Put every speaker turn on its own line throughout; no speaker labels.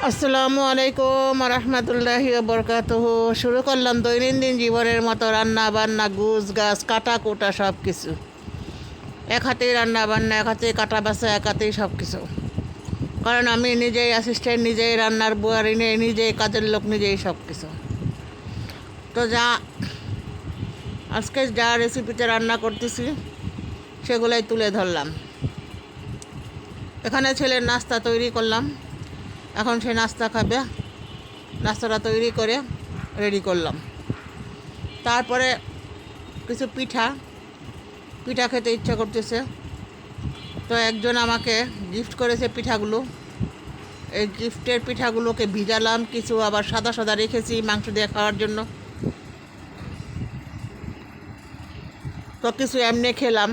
আসসালামু আলাইকুম রহমতুল্লাহি বরকাতুহু। শুরু করলাম দৈনন্দিন জীবনের মতো রান্না বান্না, গুছ গাছ, কাটা কুটা সব কিছু। এক হাতেই রান্না বান্না, এক হাতেই কাটা বাছা, এক হাতেই সব কিছু। কারণ আমি নিজেই অ্যাসিস্ট্যান্ট, নিজেই রান্নার বুয়ারি, নিজেই কাজের লোক, নিজেই সব কিছু। তো আজকে যা রেসিপিতে রান্না করতেছি সেগুলোই তুলে ধরলাম। এখানে ছেলের নাস্তা তৈরি করলাম, এখন সে নাস্তা খাবে। নাস্তাটা তৈরি করে রেডি করলাম। তারপরে কিছু পিঠা খেতে ইচ্ছা করতেছে, তো একজন আমাকে গিফট করেছে পিঠাগুলো। এই গিফটের পিঠাগুলোকে ভিজালাম, কিছু আবার সাদা সাদা রেখেছি মাংস দিয়ে খাওয়ার জন্য। তো কিছু এমনি খেলাম,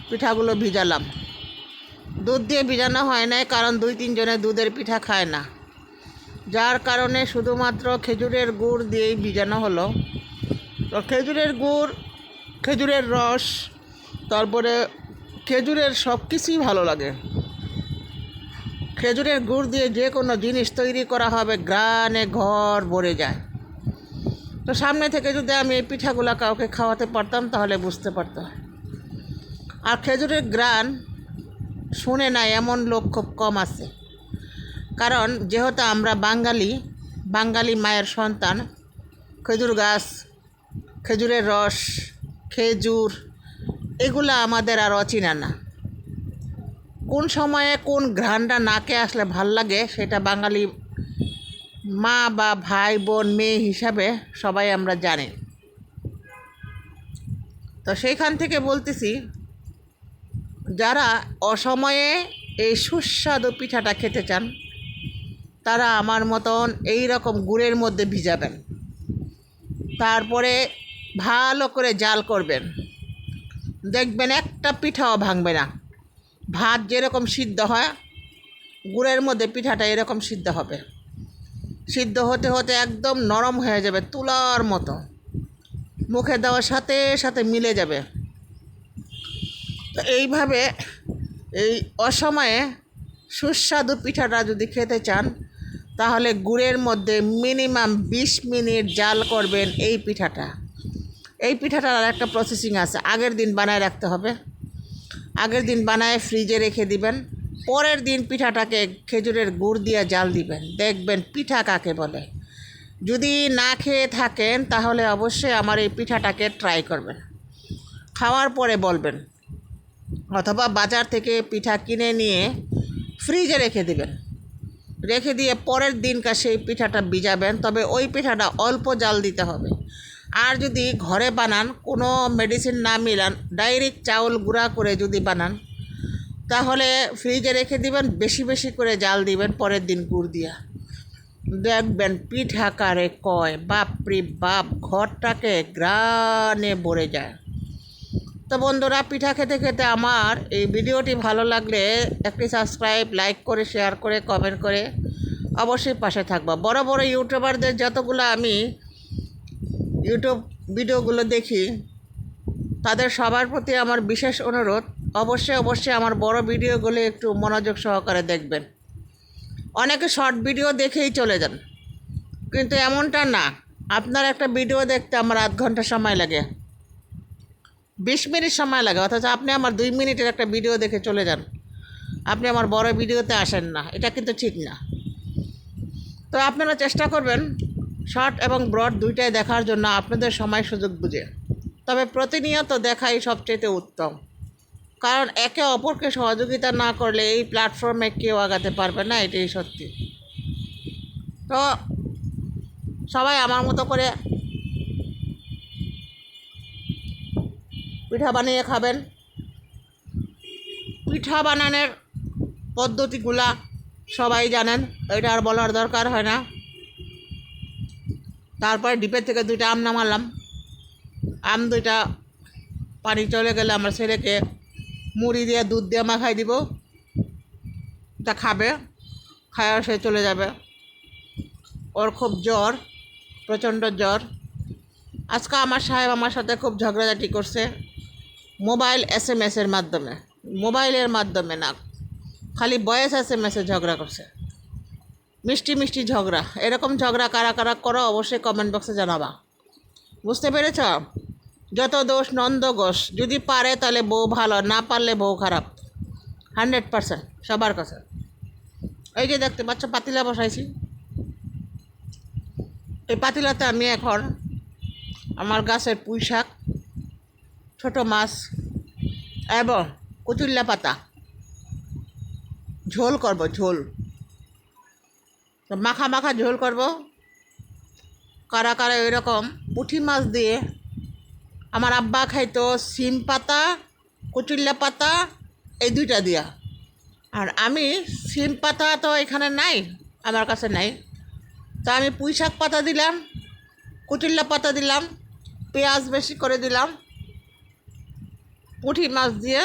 পিঠাগুলো ভিজালাম। দুধ দিয়ে ভিজানো হয় নাই, কারণ 2-3 জনে দুধের পিঠা খায় না, যার কারণে শুধুমাত্র খেজুরের গুড় দিয়েই ভিজানো হলো। তো খেজুরের গুড়, খেজুরের রস, তারপরে খেজুরের সব কিছুই ভালো লাগে। খেজুরের গুড় দিয়ে যে কোনো জিনিস তৈরি করা হবে, ঘ্রাণে ঘর ভরে যায়। তো সামনে থেকে যদি আমি এই পিঠাগুলো কাউকে খাওয়াতে পারতাম তাহলে বুঝতে পারতো। আর খেজুরের ঘ্রাণ শুনে না এমন লোক খুব কম আছে, কারণ যেহেতু আমরা বাঙালি মায়ের সন্তান। খেজুর গাছ, খেজুরের রস, খেজুর, এগুলো আমাদের আর অচেনা না। কোন সময়ে কোন ঘ্রাণটা নাকে আসলে ভাল লাগে সেটা বাঙালি মা বা ভাই বোন মেয়ে হিসাবে সবাই আমরা জানি। তো সেইখান থেকে বলতেছি, যারা অসময়ে এই সুস্বাদু পিঠাটা খেতে চান তারা আমার মতন এই রকম গুড়ের মধ্যে ভিজাবেন, তারপরে ভালো করে জাল করবেন। দেখবেন একটা পিঠাও ভাঙবে না। ভাত যেরকম সিদ্ধ হয়, গুড়ের মধ্যে পিঠাটা এরকম সিদ্ধ হবে। সিদ্ধ হতে হতে একদম নরম হয়ে যাবে, তুলার মতো, মুখে দেওয়ার সাথে সাথে মিলে যাবে। তো এইভাবে এই অসময়ে সুস্বাদু পিঠাটা যদি খেতে চান তাহলে গুড়ের মধ্যে মিনিমাম 20 মিনিট জাল করবেন এই পিঠাটার আর একটা প্রসেসিং আছে। আগের দিন বানায় রাখতে হবে, আগের দিন বানায় ফ্রিজে রেখে দিবেন। পরের দিন পিঠাটাকে খেজুরের গুড় দিয়ে জাল দিবেন, দেখবেন পিঠা কাকে বলে। যদি না খেয়ে থাকেন তাহলে অবশ্যই আমার এই পিঠাটাকে ট্রাই করবেন, খাওয়ার পরে বলবেন। অথবা বাজার থেকে পিঠা কিনে নিয়ে ফ্রিজে রেখে দিবেন, রেখে দিয়ে পরের দিনকার সেই পিঠাটা ভিজাবেন। তবে ওই পিঠাটা অল্প জাল দিতে হবে। আর যদি ঘরে বানান, কোনো মেডিসিন না মিলান, ডাইরেক্ট চাউল গুঁড়া করে যদি বানান তাহলে ফ্রিজে রেখে দিবেন, বেশি বেশি করে জাল দিবেন পরের দিন গুড় দিয়া। দেখবেন পিঠা কারে কয়, বাপরে বাপ, ঘরটাকে ঘ্রাণে ভরে যায়। তো বন্ধুরা, পিঠা খেতে খেতে আমার এই ভিডিওটি ভালো লাগলে একটি সাবস্ক্রাইব, লাইক করে, শেয়ার করে, কমেন্ট করে অবশ্যই পাশে থাকবো। বড় বড় ইউটিউবারদের যতগুলো আমি ইউটিউব ভিডিওগুলো দেখি, তাদের সবার প্রতি আমার বিশেষ অনুরোধ, অবশ্যই আমার বড় ভিডিওগুলো একটু মনোযোগ সহকারে দেখবেন। অনেকে শর্ট ভিডিও দেখেই চলে যান, কিন্তু এমনটা না। আপনার একটা ভিডিও দেখতে আমার আধ ঘন্টা সময় লাগে, 20 মিনিট সময় লাগে, অথচ আপনি আমার 2 মিনিটের একটা ভিডিও দেখে চলে যান। আপনি আমার বড় ভিডিওতে আসেন না, এটা কিন্তু ঠিক না। তো আপনারা চেষ্টা করবেন শর্ট এবং ব্রড দুইটাই দেখার জন্য, আপনাদের সময় সুযোগ বুঝে। তবে প্রতিনিয়ত দেখাই সবচেয়ে উত্তম, কারণ একে অপরকে সহযোগিতা না করলে এই প্ল্যাটফর্মে কেউ আগাতে পারবে না, এটাই সত্যি। তো সবাই আমার মতো করে পিঠা বানিয়ে খাবেন। পিঠা বানানোর পদ্ধতিগুলা সবাই জানেন, এটা আর বলার দরকার হয় না। তারপরে ডিপের থেকে 2টা আম নামালাম। আম 2টা পানি চলে গেলে আমার ছেলেকে মুড়ি দিয়ে দুধ দিয়ে মাখাই দিব, তা খাবে, খাওয়া সে চলে যাবে। ওর খুব জ্বর, প্রচণ্ড জ্বর। আজকে আমার সাহেব আমার সাথে খুব ঝগড়াঝাটি করছে, মোবাইল SMS-এর মাধ্যমে, মোবাইলের মাধ্যমে না, খালি ভয়েস SMS-এ ঝগড়া করছে। মিষ্টি মিষ্টি ঝগড়া। এরকম ঝগড়া কারা কারা করো অবশ্যই কমেন্ট বক্সে জানাবা। বুঝতে পেরেছ? যত দোষ নন্দ ঘোষ, যদি পারে তাহলে বউ ভালো, না পারলে বউ খারাপ। 100% সবার কাছে। এই যে দেখতে পাচ্ছ পাতিলা বসাইছি, এই পাতিলাতে আমি এখন আমার গাছের পুঁই শাক, ছোটো মাছ এবং কুচুল্লা পাতা ঝোল করব, ঝোল তো মাখা মাখা ঝোল করব। কারা কারা এরকম পুঁটি মাছ দিয়ে, আমার আব্বা খাইতো সিম পাতা কুচুল্লা পাতা এই দুইটা দিয়া, আর আমি সিম পাতা তো এখানে নাই, আমার কাছে নাই, তা আমি পুঁই শাক পাতা দিলাম, কুচুল্লা পাতা দিলাম, পেঁয়াজ বেশি করে দিলাম, পুঁটি মাছ দিয়ে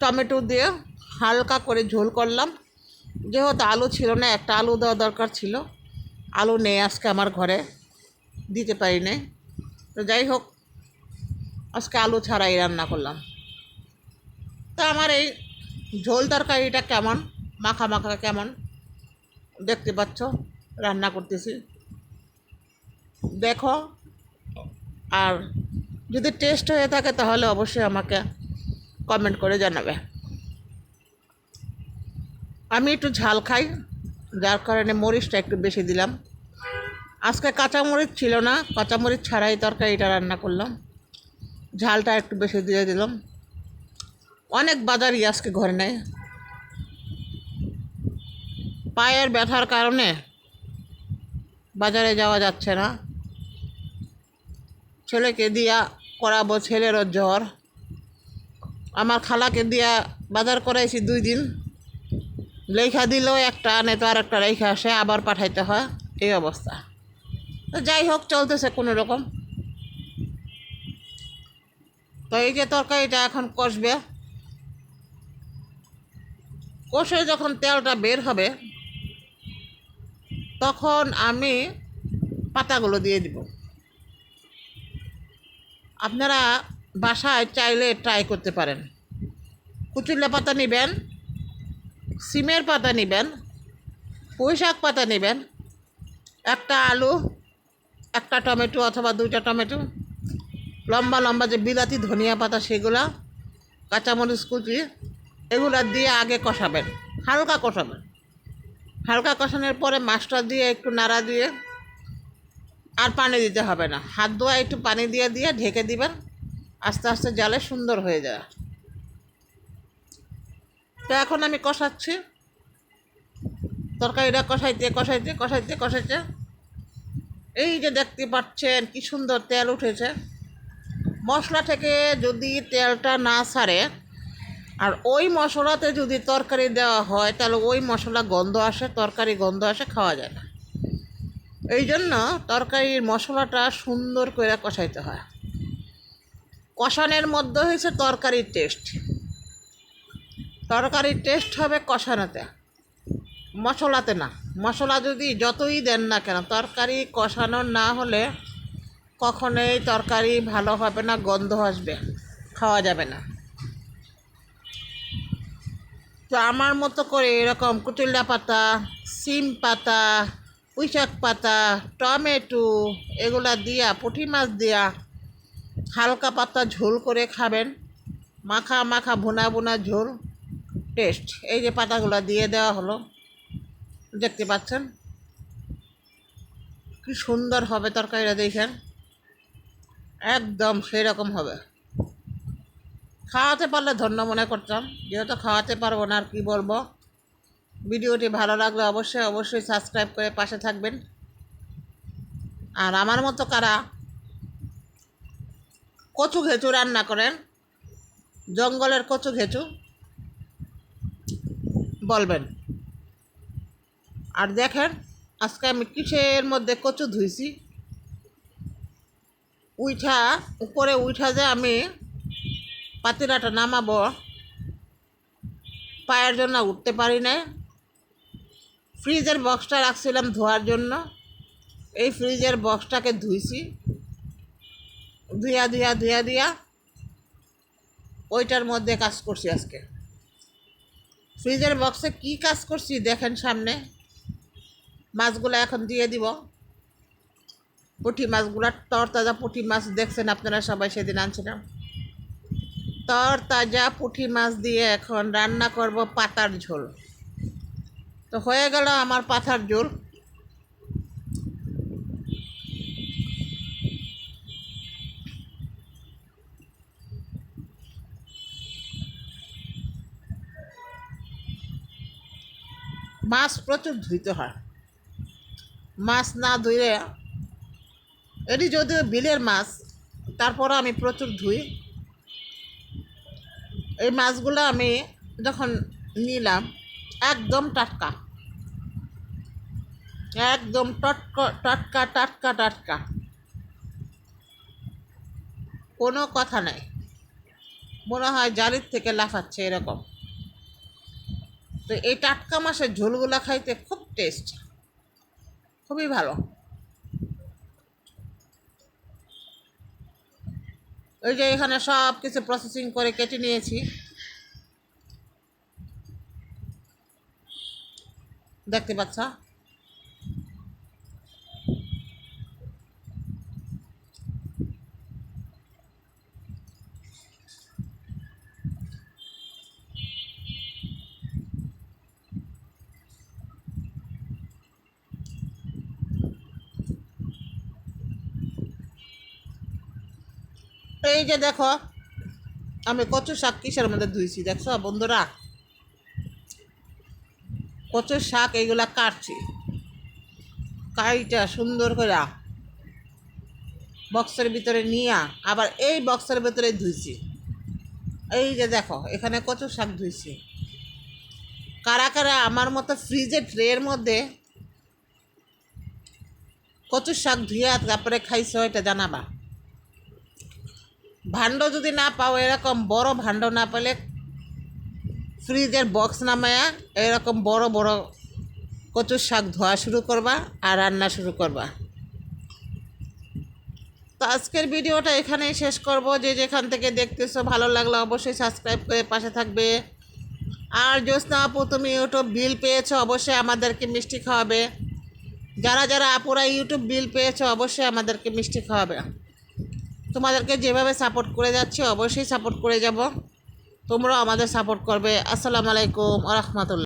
টমেটো দিয়ে হালকা করে ঝোল করলাম। যেহেতু আলু ছিল না, একটা আলু দেওয়া দরকার ছিল, আলু নেই আজকে আমার ঘরে, দিতে পারি নাই। তো যাই হোক, আজকে আলু ছাড়াই রান্না করলাম। তো আমার এই ঝোল তরকারিটা কেমন, মাখা মাখা কেমন দেখতে পাচ্ছ, রান্না করতেছি, দেখো। আর যদি টেস্ট হয়ে থাকে তাহলে অবশ্যই আমাকে কমেন্ট করে জানাবে। আমি একটু ঝাল খাই, যার কারণে মরিচটা একটু বেশি দিলাম। আজকে কাঁচামরিচ ছিল না, কাঁচামরিচ ছাড়াই তরকারিটা রান্না করলাম, ঝালটা একটু বেশি দিয়ে দিলাম। অনেক বাজারই আজকে ঘরে নেই, পায়ের ব্যথার কারণে বাজারে যাওয়া যাচ্ছে না। ছেলেকে দিয়া করাবো, ছেলেরও জ্বর। আমার খালাকে দিয়া বাজার করাইছি 2 দিন, লেখা দিলেও একটা আনে তো আর একটা রেখা আসে, আবার পাঠাইতে হয়, এই অবস্থা। তো যাই হোক, চলতেছে কোনো রকম। তো এই যে তরকারিটা এখন কষবে, কষে যখন তেলটা বের হবে তখন আমি পাতাগুলো দিয়ে দিব। আপনারা বাসায় চাইলে ট্রাই করতে পারেন। কুচুল্লা পাতা নেবেন, সিমের পাতা নেবেন, পুঁই শাক পাতা নেবেন, একটা আলু, একটা টমেটো অথবা 2টা টমেটো, লম্বা লম্বা যে বিলাতি ধনিয়া পাতা সেগুলা, কাঁচামরিচ কুচি, এগুলা দিয়ে আগে কষাবেন, হালকা কষাবেন। হালকা কষানোর পরে মাছটা দিয়ে একটু নাড়া দিয়ে, আর পানি দিতে হবে না, হাত ধোয়া একটু পানি দিয়ে দিয়ে ঢেকে দিবেন, আস্তে আস্তে জালে সুন্দর হয়ে যায়। তো এখন আমি কষাচ্ছি, তরকারিটা কষাইতে কষাইতে কষাইতে কষাইতে এই যে দেখতে পাচ্ছেন কি সুন্দর তেল উঠেছে। মশলা থেকে যদি তেলটা না ছাড়ে আর ওই মশলাতে যদি তরকারি দেওয়া হয় তাহলে ওই মশলা গন্ধ আসে, তরকারি গন্ধ আসে, খাওয়া যায় না। এই জন্য তরকারির মশলাটা সুন্দর করে কষাইতে হয়। কষানোর মধ্যে হয়েছে তরকারির টেস্ট। তরকারির টেস্ট হবে কষানোতে, মশলাতে না। মশলা যদি যতই দেন না কেন, তরকারি কষানো না হলে কখনোই তরকারি ভালো হবে না, গন্ধ আসবে, খাওয়া যাবে না। তো আমার মতো করে এরকম কুচুল্লা পাতা, সিম পাতা, পুঁই শাক পাতা, টমেটো এগুলা দিয়া, পুঁটি মাছ দিয়া হালকা পাতা ঝোল করে খাবেন, মাখা মাখা ভুনা ভুনা ঝোল, টেস্ট। এই যে পাতাগুলো দিয়ে দেওয়া হলো, দেখতে পাচ্ছেন কি সুন্দর হবে তরকারিটা, দেখেন একদম সেই রকম হবে। খাওয়াতে পারলে ধন্য মনে করতাম, যেহেতু খাওয়াতে পারবো না আর কি বলবো। ভিডিওটি ভালো লাগলে অবশ্যই অবশ্যই সাবস্ক্রাইব করে পাশে থাকবেন। আর আমার মতো কারা কচু ঘেঁচু রান্না করেন, জঙ্গলের কচু ঘেঁচু, বলবেন। আর দেখেন আজকে আমি কিসের মধ্যে কচু ধুইছি, উইঠা উপরে উইঠা যে আমি পাতিলাটা নামাবো, পায়ের জন্য উঠতে পারি না। ফ্রিজের বক্সটা রাখছিলাম ধোয়ার জন্য, এই ফ্রিজের বক্সটাকে ধুইছি, ধুয়া ধুয়া ধুয়া দিয়া ওইটার মধ্যে কাজ করছি আজকে। ফ্রিজের বক্সে কি কাজ করছি দেখেন সামনে, মাছগুলো এখন দিয়ে দিব। পুঁটি মাছগুলো তরতাজা পুঁটি মাছ দেখছেন আপনারা সবাই, সেদিন আনছিলাম। তরতাজা পুঁটি মাছ দিয়ে এখন রান্না করব পাতার ঝোল। তো হয়ে গেল আমার পাতার ঝোল। মাছ প্রচুর ধুইতে হয়, মাছ না ধুইলে, এটি যদিও বিলের মাছ তারপরও আমি প্রচুর ধুই। এই মাছগুলো আমি যখন নিলাম একদম টাটকা, একদম টাটকা টাটকা টাটকা টাটকা, কোনো কথা নাই, মনে হয় জালির থেকে লাফাচ্ছে এরকম। তো এই টাটকা মাছের ঝোলগুলা খাইতে খুব টেস্ট, খুবই ভালো। ওই যে এখানে সব কিছু প্রসেসিং করে কেটে নিয়েছি, দেখতে পাচ্ছ। এই যে দেখো আমি কচু শাক কিসের মধ্যে ধুইছি দেখছো বন্ধুরা, কচুর শাক এইগুলা কাটছি, কাইটা সুন্দর করে বক্সের ভিতরে নিয়ে আবার এই বক্সের ভিতরে ধুইছি। এই যে দেখো এখানে কচু শাক ধুইছি। কারা কারা আমার মতো ফ্রিজে ট্রের মধ্যে কচুর শাক ধুইয়া তারপরে খাইছো এটা জানাবা। ভাণ্ড যদি না পাও, এরকম বড় ভাণ্ড না পেলে ফ্রিজের বক্স নামায়া এরকম বড় বড় কচুর শাক ধোয়া শুরু করবা আর রান্না শুরু করবা। তো আজকের ভিডিওটা এখানেই শেষ করব। যে যেখান থেকে দেখতেছো ভালো লাগলো অবশ্যই সাবস্ক্রাইব করে পাশে থাকবে। আর জ্যোৎস্না আপু তুমি ইউটিউব বিল পেয়েছো, অবশ্যই আমাদেরকে মিষ্টি খাওয়াবে। যারা যারা আপুরা ইউটিউব বিল পেয়েছো অবশ্যই আমাদেরকে মিষ্টি খাওয়াবে। তোমাদেরকে যেভাবে সাপোর্ট করে যাচ্ছি অবশ্যই সাপোর্ট করে যাব, তোমরাও আমাদের সাপোর্ট করবে। আসসালামু আলাইকুম ওয়া রাহমাতুল্লাহ।